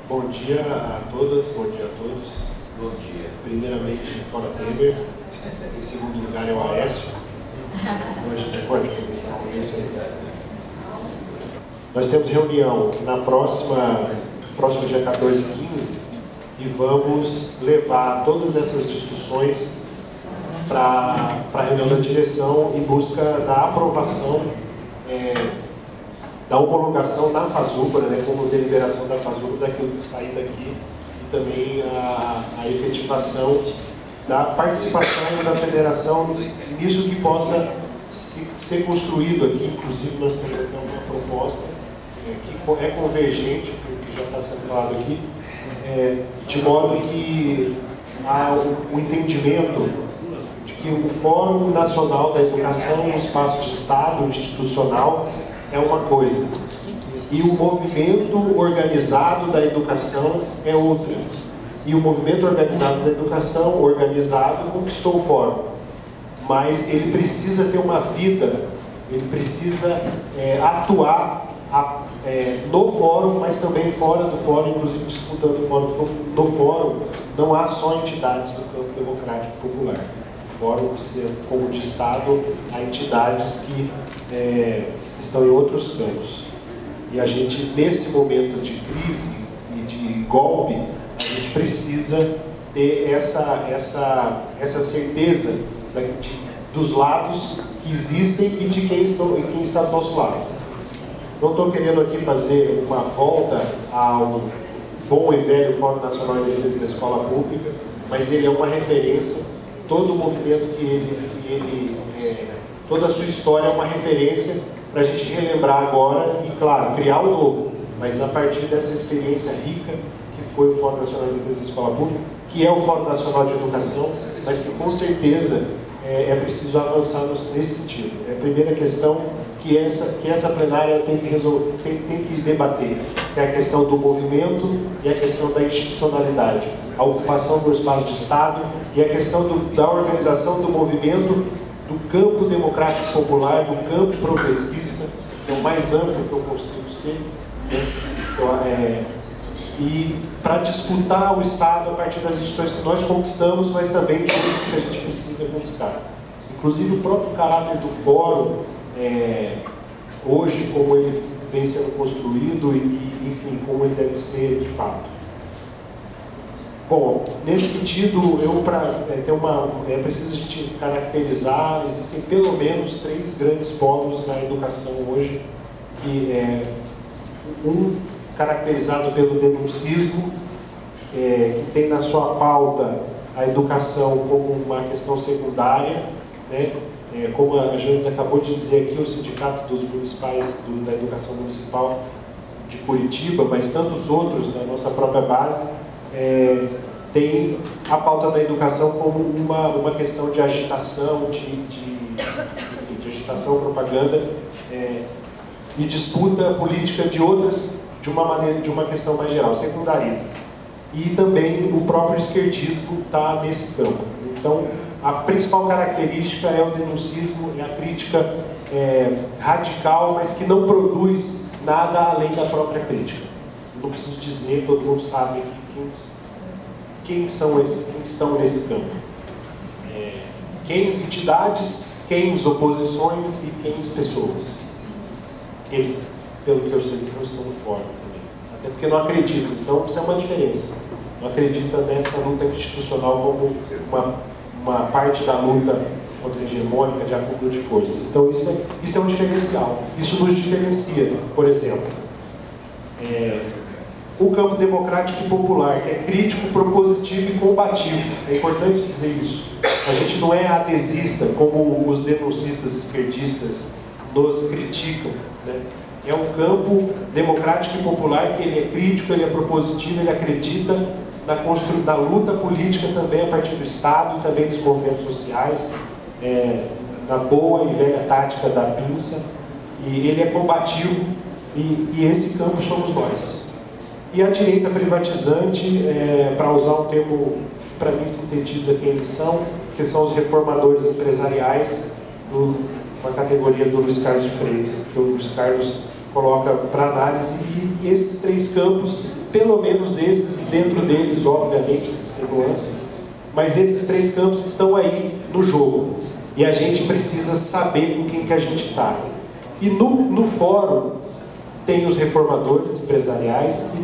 Bom dia a todas, bom dia a todos. Bom dia. Primeiramente, Fora Temer. Em segundo lugar é o Aécio. Então a gente pode começar com isso aí. Nós temos reunião na próximo dia 14 e 15 e vamos levar todas essas discussões para a reunião da direção em busca da aprovação, da homologação na FASUBRA, né, como deliberação da FASUBRA daquilo que sair daqui, e também a efetivação da participação da federação nisso que possa ser construído aqui. Inclusive nós temos aqui uma proposta que é convergente com o que já está sendo falado aqui, de modo que há o entendimento de que o Fórum Nacional da Educação, um espaço de Estado institucional, é uma coisa, e o movimento organizado da educação é outra. E o movimento organizado da educação, organizado, conquistou o fórum. Mas ele precisa ter uma vida, ele precisa atuar no fórum, mas também fora do fórum, inclusive disputando o fórum. No fórum não há só entidades do campo democrático popular. O fórum precisa, como de Estado, há entidades que estão em outros campos. E a gente, nesse momento de crise e de golpe, a gente precisa ter essa certeza dos lados que existem e de quem está do nosso lado. Não estou querendo aqui fazer uma volta ao bom e velho Fórum Nacional de Defesa da Escola Pública, mas ele é uma referência. Todo o movimento toda a sua história é uma referência para a gente relembrar agora e, claro, criar o novo, mas a partir dessa experiência rica que foi o Fórum Nacional de Defesa da Escola Pública, que é o Fórum Nacional de Educação, mas que com certeza é preciso avançar nesse sentido. É a primeira questão que essa plenária tem que debater, que é a questão do movimento e a questão da institucionalidade, a ocupação do espaço de Estado e a questão da organização do movimento do campo democrático popular, do campo progressista, que é o mais amplo que eu consigo ser, né? E para disputar o Estado a partir das instituições que nós conquistamos, mas também de outras que a gente precisa conquistar. Inclusive o próprio caráter do fórum, hoje, como ele vem sendo construído e, enfim, como ele deve ser de fato. Bom, nesse sentido, é preciso a gente caracterizar, existem pelo menos 3 grandes polos na educação hoje, que é caracterizado pelo denuncismo, que tem na sua pauta a educação como uma questão secundária, né? Como a Jandes acabou de dizer aqui, o Sindicato dos Municipais da Educação Municipal de Curitiba, mas tantos outros da nossa própria base, tem a pauta da educação como uma questão de agitação, de agitação, propaganda e disputa política de outras, de uma questão mais geral, secundariza. E também o próprio esquerdismo está nesse campo. Então, a principal característica é o denuncismo, é a crítica radical, mas que não produz nada além da própria crítica. Não preciso dizer, todo mundo sabe quem estão nesse campo. Quem entidades, quem oposições e quem pessoas. Eles, pelo que eu sei, não estão fora também. Até porque não acreditam. Então, isso é uma diferença. Não acredita nessa luta institucional como uma parte da luta contra a hegemônica de acúmulo de forças. Então, isso é um diferencial. Isso nos diferencia, por exemplo, o campo democrático e popular, que é crítico, propositivo e combativo. É importante dizer isso. A gente não é adesista, como os denuncistas esquerdistas nos criticam, né? É um campo democrático e popular que ele é crítico, ele é propositivo, ele acredita na luta política também a partir do Estado e também dos movimentos sociais, na boa e velha tática da pinça, e ele é combativo, e esse campo somos nós. E a direita privatizante, para usar um termo que para mim sintetiza quem eles são, que são os reformadores empresariais, uma categoria do Luiz Carlos de Freitas, que o Luiz Carlos coloca para análise, e esses 3 campos pelo menos esses, dentro deles, obviamente, existem nuances, mas esses 3 campos estão aí no jogo. E a gente precisa saber com quem que a gente está. E no fórum tem os reformadores empresariais e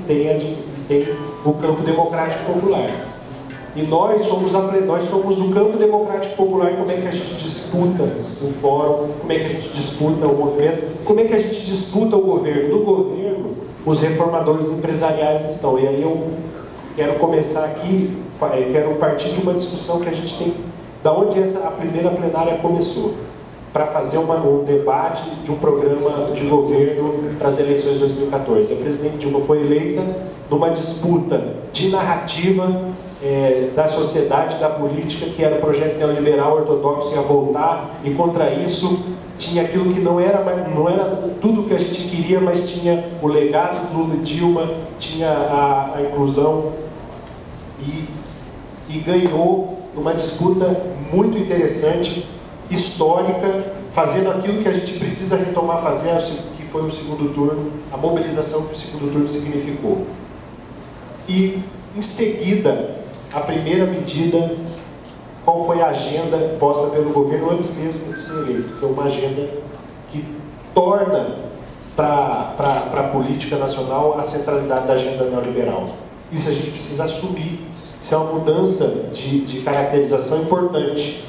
tem o campo democrático popular. E nós somos o campo democrático popular. Como é que a gente disputa o fórum? Como é que a gente disputa o movimento? Como é que a gente disputa o governo? No governo, os reformadores empresariais estão. E aí eu quero começar aqui, quero partir de uma discussão que a gente tem, da onde a primeira plenária começou, para fazer um debate de um programa de governo para as eleições de 2014. A presidente Dilma foi eleita numa disputa de narrativa da sociedade, da política, que era o projeto neoliberal ortodoxo ia voltar, e contra isso tinha aquilo que não era tudo o que a gente queria, mas tinha o legado do Lula e Dilma, tinha a inclusão, e ganhou numa disputa muito interessante, histórica, fazendo aquilo que a gente precisa retomar fazer, que foi o segundo turno, a mobilização que o segundo turno significou. E, em seguida, a primeira medida, qual foi a agenda posta pelo governo antes mesmo de ser eleito? Foi uma agenda que torna para a política nacional a centralidade da agenda neoliberal. Isso a gente precisa assumir. Isso é uma mudança de caracterização importante.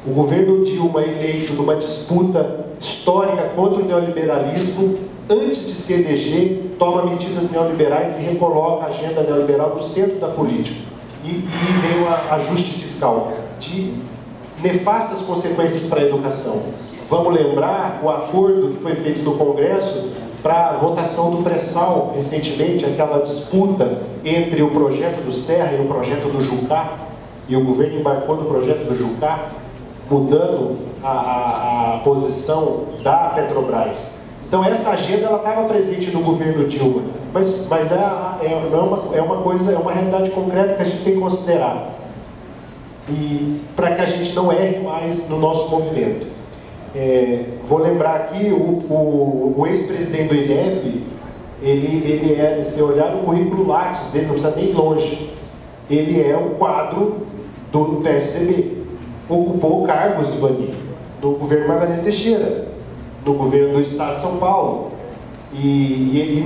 O governo Dilma, eleito numa disputa histórica contra o neoliberalismo, antes de se eleger, toma medidas neoliberais e recoloca a agenda neoliberal no centro da política. E veio o ajuste fiscal, de nefastas consequências para a educação. Vamos lembrar o acordo que foi feito no Congresso para a votação do pré-sal, recentemente, aquela disputa entre o projeto do Serra e o projeto do Jucá, e o governo embarcou no projeto do Jucá, mudando a posição da Petrobras. Então essa agenda estava presente no governo Dilma, mas é uma realidade concreta que a gente tem que considerar, e para que a gente não erre mais no nosso movimento. Vou lembrar aqui o ex-presidente do INEP, se olhar no currículo Lattes dele, não precisa nem ir longe, ele é um quadro do PSDB, ocupou cargos, Ivani, do governo Magalhães Teixeira, do governo do Estado de São Paulo, e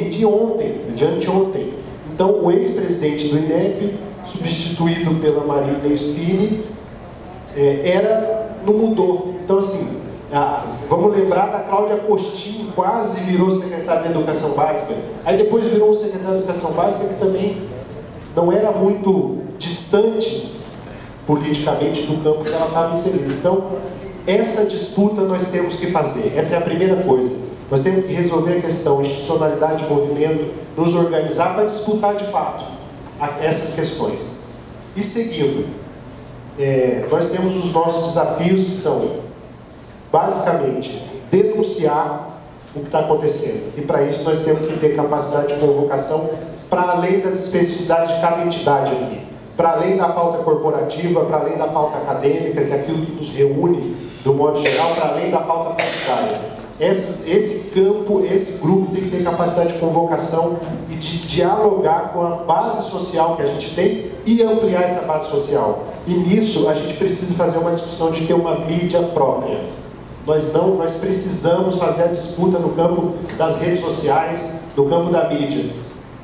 de ontem, de anteontem. Então, o ex-presidente do INEP, substituído pela Maria Inês Fini, não mudou. Então, assim, vamos lembrar da Cláudia Costin, quase virou secretária de Educação Básica, aí depois virou um secretário de Educação Básica que também não era muito distante politicamente do campo que ela estava inserida. Então, essa disputa nós temos que fazer, essa é a primeira coisa. Nós temos que resolver a questão institucionalidade, movimento, nos organizar para disputar de fato essas questões. E seguindo, nós temos os nossos desafios, que são, basicamente, denunciar o que está acontecendo. E para isso nós temos que ter capacidade de convocação para além das especificidades de cada entidade aqui. Para além da pauta corporativa, para além da pauta acadêmica, que é aquilo que nos reúne, do modo geral, para além da pauta partidária. Esse grupo tem que ter capacidade de convocação e de dialogar com a base social que a gente tem e ampliar essa base social. E nisso a gente precisa fazer uma discussão de ter uma mídia própria. Nós precisamos fazer a disputa no campo das redes sociais, no campo da mídia.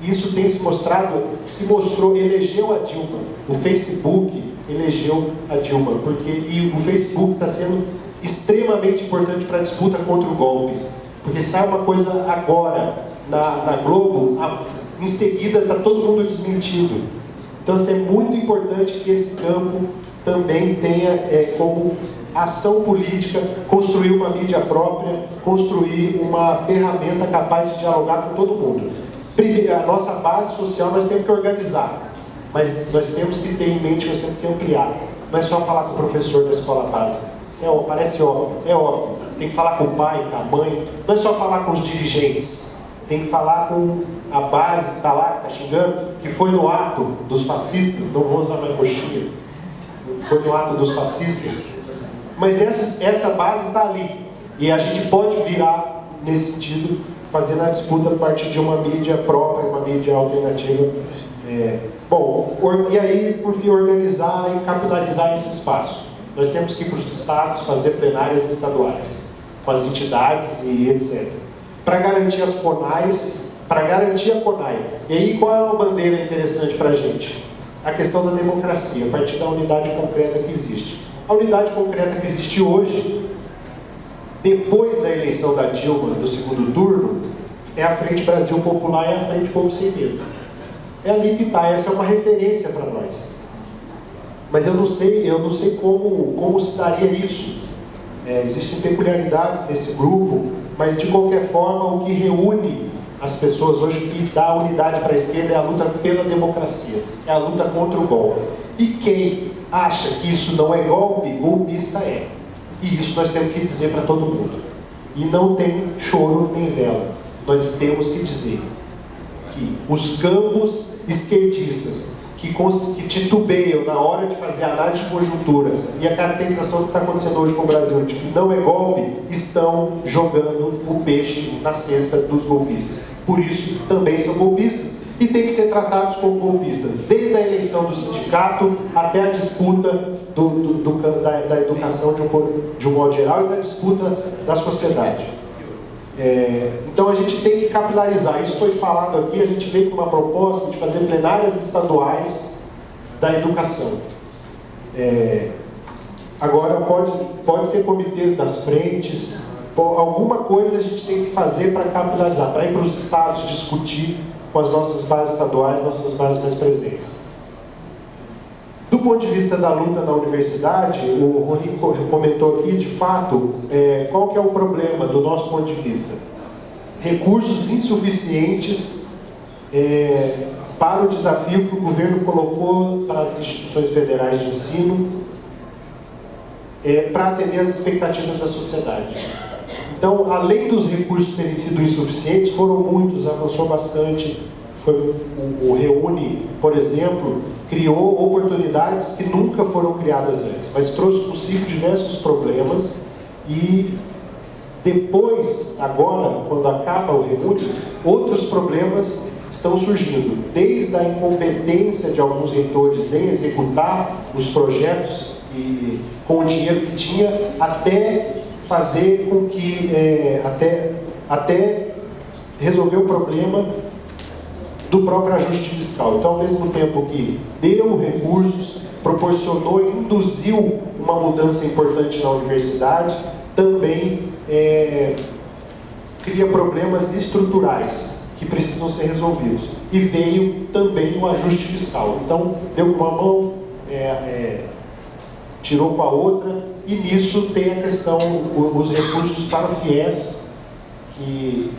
Isso tem se mostrou, elegeu a Dilma. O Facebook elegeu a Dilma, e o Facebook está sendo extremamente importante para a disputa contra o golpe. Porque sai uma coisa agora na Globo, em seguida está todo mundo desmentindo. Então, assim, é muito importante que esse campo também tenha como ação política, construir uma mídia própria, construir uma ferramenta capaz de dialogar com todo mundo. Primeiro, a nossa base social nós temos que organizar, mas nós temos que ter em mente, nós temos que ampliar. Não é só falar com o professor da escola básica. Isso parece óbvio, é óbvio. Tem que falar com o pai, com a mãe. Não é só falar com os dirigentes. Tem que falar com a base que está lá, que está xingando, que foi no ato dos fascistas. Não vou usar mais coxinha. Foi no ato dos fascistas. Mas essa base está ali. E a gente pode virar, nesse sentido, fazendo a disputa a partir de uma mídia própria, uma mídia alternativa. E aí, por fim, organizar e capilarizar esse espaço. Nós temos que ir para os estados fazer plenárias estaduais, com as entidades e etc. Para garantir as CONAIs, para garantir a CONAI. E aí, qual é uma bandeira interessante para a gente? A questão da democracia, a partir da unidade concreta que existe. A unidade concreta que existe hoje, depois da eleição da Dilma, do segundo turno, é a Frente Brasil Popular e a Frente Povo Sem Medo. É ali que está, essa é uma referência para nós. Mas eu não sei como se daria isso. Existem peculiaridades nesse grupo, mas de qualquer forma o que reúne as pessoas hoje, que dá unidade para a esquerda, é a luta pela democracia, é a luta contra o golpe. E quem acha que isso não é golpe, golpista é. E isso nós temos que dizer para todo mundo. E não tem choro nem vela. Nós temos que dizer que os campos esquerdistas que titubeiam na hora de fazer a análise de conjuntura e a caracterização do que está acontecendo hoje com o Brasil, de que não é golpe, estão jogando o peixe na cesta dos golpistas. Por isso, também são golpistas e têm que ser tratados como golpistas, desde a eleição do sindicato até a disputa da educação de um modo geral e da disputa da sociedade. Então a gente tem que capilarizar. Isso foi falado aqui, a gente veio com uma proposta de fazer plenárias estaduais da educação. Agora pode ser comitês das frentes, alguma coisa a gente tem que fazer para capilarizar, para ir para os estados discutir com as nossas bases estaduais, nossas bases mais presentes. Do ponto de vista da luta na universidade, o Rony comentou aqui, de fato, qual que é o problema do nosso ponto de vista? Recursos insuficientes para o desafio que o governo colocou para as instituições federais de ensino, para atender às expectativas da sociedade. Então, além dos recursos terem sido insuficientes, foram muitos, avançou bastante. O Reúne, por exemplo, criou oportunidades que nunca foram criadas antes, mas trouxe consigo diversos problemas e depois, agora, quando acaba o Reúne, outros problemas estão surgindo, desde a incompetência de alguns reitores em executar os projetos com o dinheiro que tinha, até fazer com que, até resolver o problema do próprio ajuste fiscal. Então, ao mesmo tempo que deu recursos, proporcionou e induziu uma mudança importante na universidade, também cria problemas estruturais que precisam ser resolvidos. E veio também o ajuste fiscal. Então, deu com uma mão, tirou com a outra, e nisso tem a questão, os recursos para o FIES, que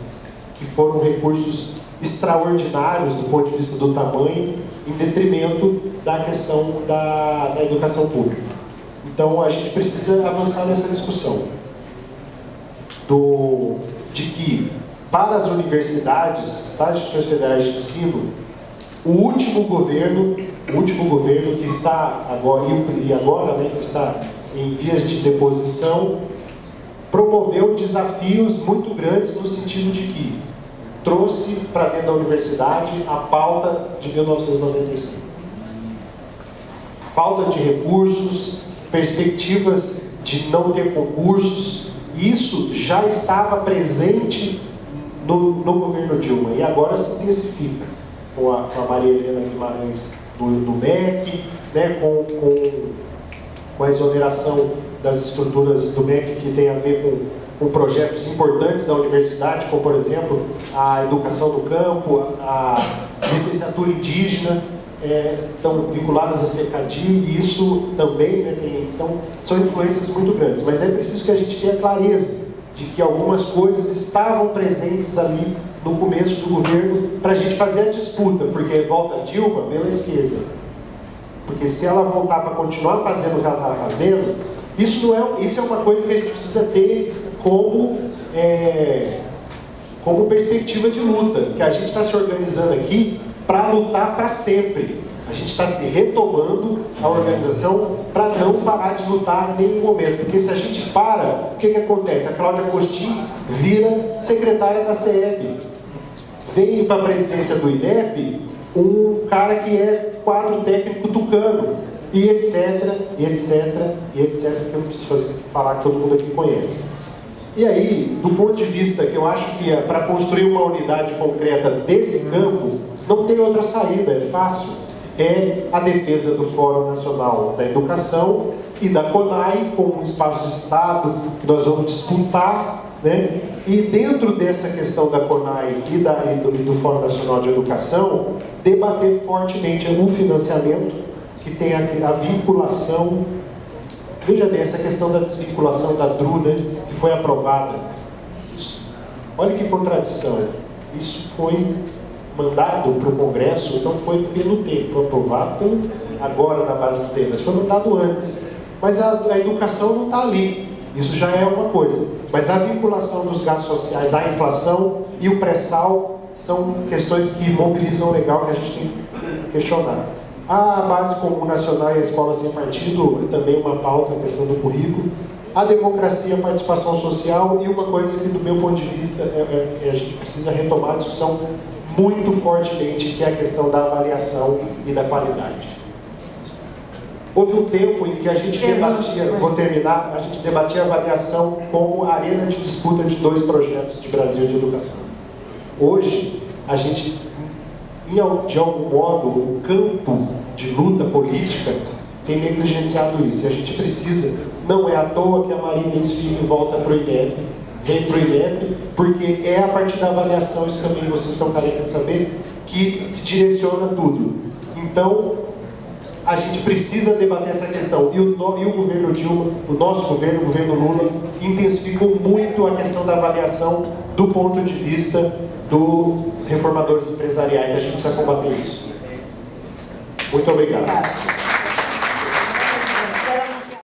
foram recursos extraordinários do ponto de vista do tamanho, em detrimento da questão da educação pública. Então a gente precisa avançar nessa discussão de que para as universidades, para as instituições federais de ensino, o último governo que está agora, que está em vias de deposição, promoveu desafios muito grandes no sentido de que trouxe para dentro da universidade a pauta de 1995. Falta de recursos, perspectivas de não ter concursos, isso já estava presente no governo Dilma e agora se intensifica com a Maria Helena Guimarães do MEC, né, com a exoneração das estruturas do MEC que tem a ver com projetos importantes da universidade, como, por exemplo, a educação no campo, a licenciatura indígena, estão vinculadas a CECADI, e isso também, né, então, são influências muito grandes. Mas é preciso que a gente tenha clareza de que algumas coisas estavam presentes ali no começo do governo para a gente fazer a disputa, porque volta a Dilma pela esquerda. Porque se ela voltar para continuar fazendo o que ela estava fazendo, isso é uma coisa que a gente precisa ter como perspectiva de luta, que a gente está se organizando aqui para lutar para sempre. A A gente está se retomando a organização para não parar de lutar em nenhum momento. Porque se a gente para, o que acontece? A Cláudia Costin vira secretária da CF. Veio para a presidência do INEP um cara que é quadro técnico tucano. E etc, e etc, e etc, que eu não preciso falar que todo mundo aqui conhece. E aí, do ponto de vista que eu acho que para construir uma unidade concreta desse campo, não tem outra saída, é fácil. É a defesa do Fórum Nacional da Educação e da CONAI como um espaço de Estado que nós vamos disputar, né? E dentro dessa questão da CONAI e do Fórum Nacional de Educação, debater fortemente o financiamento, que tem a vinculação. Veja bem, essa questão da desvinculação da DRU, né, que foi aprovada. Olha que contradição. Isso foi mandado para o Congresso, não foi pelo tempo, foi aprovado agora na base do tempo, mas foi mandado antes. Mas a educação não está ali. Isso já é uma coisa. Mas a vinculação dos gastos sociais à inflação e o pré-sal são questões que mobilizam legal, que a gente tem que questionar. A base comum nacional e a escola sem partido é também uma pauta, a questão do currículo. A democracia, a participação social e uma coisa que, do meu ponto de vista, a gente precisa retomar a discussão muito fortemente, que é a questão da avaliação e da qualidade. Houve um tempo em que a gente debatia, vou terminar, a gente debatia a avaliação como a arena de disputa de 2 projetos de Brasil de educação. Hoje, a gente, de algum modo, o campo de luta política tem negligenciado isso. E a gente precisa, não é à toa que a Marina Esfilho volta para o INEP, vem para o INEP, porque é a partir da avaliação, isso também vocês estão carecas de saber, que se direciona tudo. Então, a gente precisa debater essa questão. E o governo Dilma, o nosso governo, o governo Lula, intensificou muito a questão da avaliação do ponto de vista dos reformadores empresariais. A gente precisa combater isso. Muito obrigado.